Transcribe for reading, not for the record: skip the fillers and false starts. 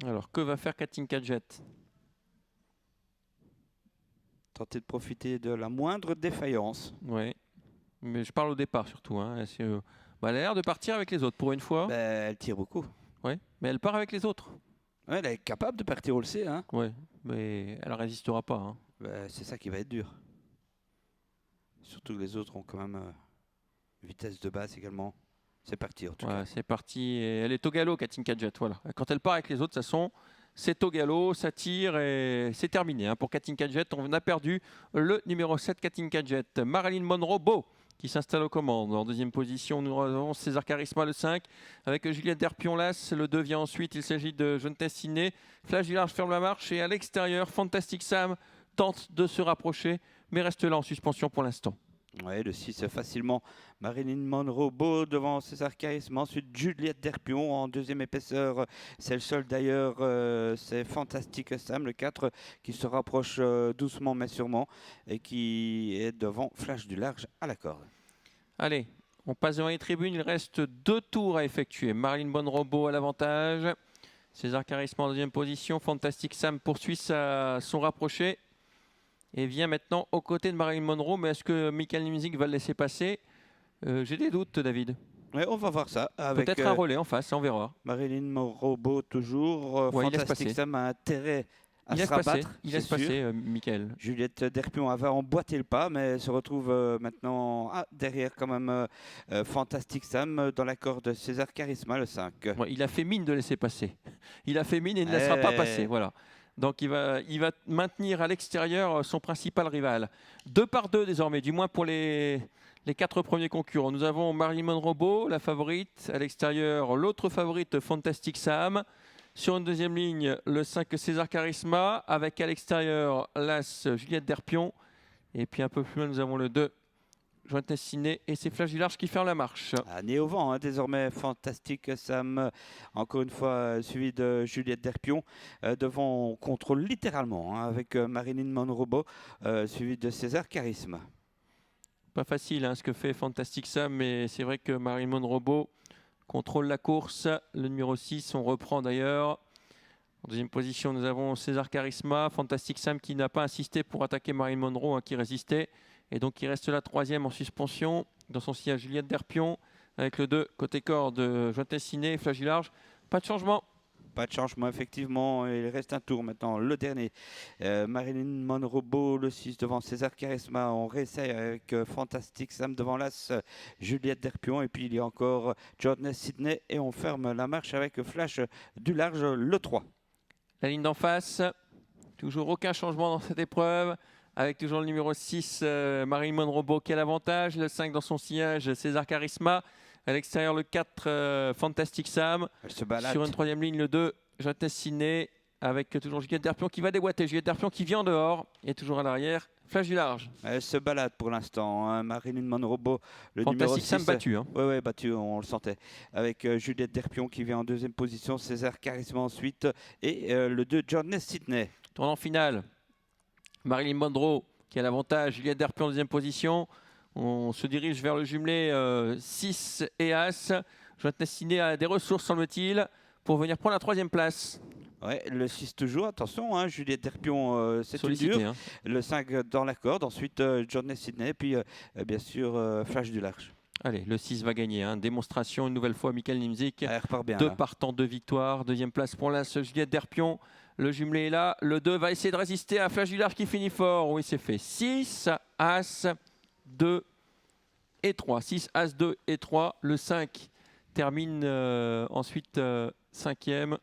Alors, que va faire Katinka Jet? Tenter de profiter de la moindre défaillance. Oui, mais je parle au départ surtout. Hein. Elle a l'air de partir avec les autres pour une fois. Ben, elle tire beaucoup. Oui, mais elle part avec les autres. Ouais, elle est capable de partir, on le sait. Hein. Oui, mais elle résistera pas. Hein. Ben, c'est ça qui va être dur. Surtout que les autres ont quand même vitesse de base également. C'est parti en tout cas. C'est parti. Et elle est au galop, Katinka Jet. Voilà. Quand elle part avec les autres, de toute façon, c'est au galop, ça tire et c'est terminé. Hein. Pour Katinka Jet, on a perdu le numéro 7, Katinka Jet. Marilyn Monroe Beau qui s'installe aux commandes. En deuxième position, nous avons César Charisma, le 5, avec Juliette Derpion-Las. Le 2 vient ensuite. Il s'agit de Jeune Tessiné. Flash du Large ferme la marche. Et à l'extérieur, Fantastic Sam tente de se rapprocher, mais reste là en suspension pour l'instant. Ouais, le 6 facilement. Marilyn Monroe Beau devant César Charisme. Ensuite, Juliette Derpion en deuxième épaisseur. C'est le seul d'ailleurs. C'est Fantastic Sam, le 4, qui se rapproche doucement mais sûrement et qui est devant Flash du Large à la corde. Allez, on passe devant les tribunes. Il reste 2 tours à effectuer. Marilyn Monroe Beau à l'avantage. César Charisme en deuxième position. Fantastic Sam poursuit son rapproché. Et vient maintenant aux côtés de Marilyn Monroe. Mais est-ce que Michael Nimzig va le laisser passer? J'ai des doutes, David. Ouais, on va voir ça. Peut-être un relais en face, on verra. Marilyn Monroe Beau toujours. Ouais, Fantastic Sam a intérêt à se rabattre. Il laisse passer, Michael. Juliette Derpion avait emboîté le pas, mais se retrouve maintenant derrière quand même Fantastic Sam dans la corde César Charisma, le 5. Ouais, il a fait mine de laisser passer. Il a fait mine et il ne laissera pas passer. Voilà. Donc il va maintenir à l'extérieur son principal rival. 2 par 2 désormais, du moins pour les 4 premiers concurrents. Nous avons Marilyn Monroe Beau, la favorite. À l'extérieur, l'autre favorite, Fantastic Sam. Sur une deuxième ligne, le 5 César Charisma. Avec à l'extérieur, l'As Juliette Derpion. Et puis un peu plus loin, nous avons le 2 Joint Tessiné et c'est Flash du Large qui ferme la marche. Né au vent, hein, désormais Fantastic Sam, encore une fois suivi de Juliette Derpion. Devant, on contrôle littéralement hein, avec Marilyn Monroe Beau, suivi de César Charisme. Pas facile hein, ce que fait Fantastic Sam, mais c'est vrai que Marilyn Monroe Beau contrôle la course. Le numéro 6, on reprend d'ailleurs. En deuxième position, nous avons César Charisma. Fantastic Sam qui n'a pas insisté pour attaquer Marilyn Monroe, hein, qui résistait. Et donc il reste là troisième en suspension. Dans son sillage, Juliette Derpion. Avec le 2, côté corde, Joint Tessiné et Flash du Large. Pas de changement. Pas de changement, effectivement. Il reste un tour maintenant. Le dernier, Marilyn Monroe Beau, le 6 devant César Charisma. On réessaye avec Fantastic Sam devant l'As, Juliette Derpion. Et puis il y a encore Jordan Sidney. Et on ferme la marche avec Flash du Large, le 3. La ligne d'en face. Toujours aucun changement dans cette épreuve. Avec toujours le numéro 6, Marilyn Monroe Beau qui a l'avantage. Le 5 dans son sillage, César Charisma. À l'extérieur, le 4, Fantastic Sam. Elle se balade. Sur une troisième ligne, le 2, Joint Tessiné. Avec toujours Juliette Derpion qui va déboîter. Juliette Derpion qui vient dehors. Et toujours à l'arrière, Flash du Large. Elle se balade pour l'instant. Hein. Marilyn Monroe Beau, le Fantastic numéro 6. Sam battu. Hein. Oui, battu, on le sentait. Avec Juliette Derpion qui vient en deuxième position. César Charisma ensuite. Et le 2, Jordan Sidney. Tournant final. Marilyn Monroe qui a l'avantage, Juliette Derpion en deuxième position. On se dirige vers le jumelé 6 et As. Joint Tessiné a des ressources, semble-t-il, pour venir prendre la troisième place. Ouais, le 6 toujours, attention, hein, Juliette Derpion, c'est dur. Hein. Le 5 dans la corde, ensuite Jordan Sidney, puis bien sûr Flash du Large. Allez, le 6 va gagner. Hein. Démonstration une nouvelle fois, Michael Nimzig. Bien, 2 partants, 2 victoires. Deuxième place pour l'As, Juliette Derpion. Le jumelé est là. Le 2 va essayer de résister à Flash du Large qui finit fort. Oui, c'est fait. 6, As, 2 et 3. 6, As, 2 et 3. Le 5 termine ensuite 5e.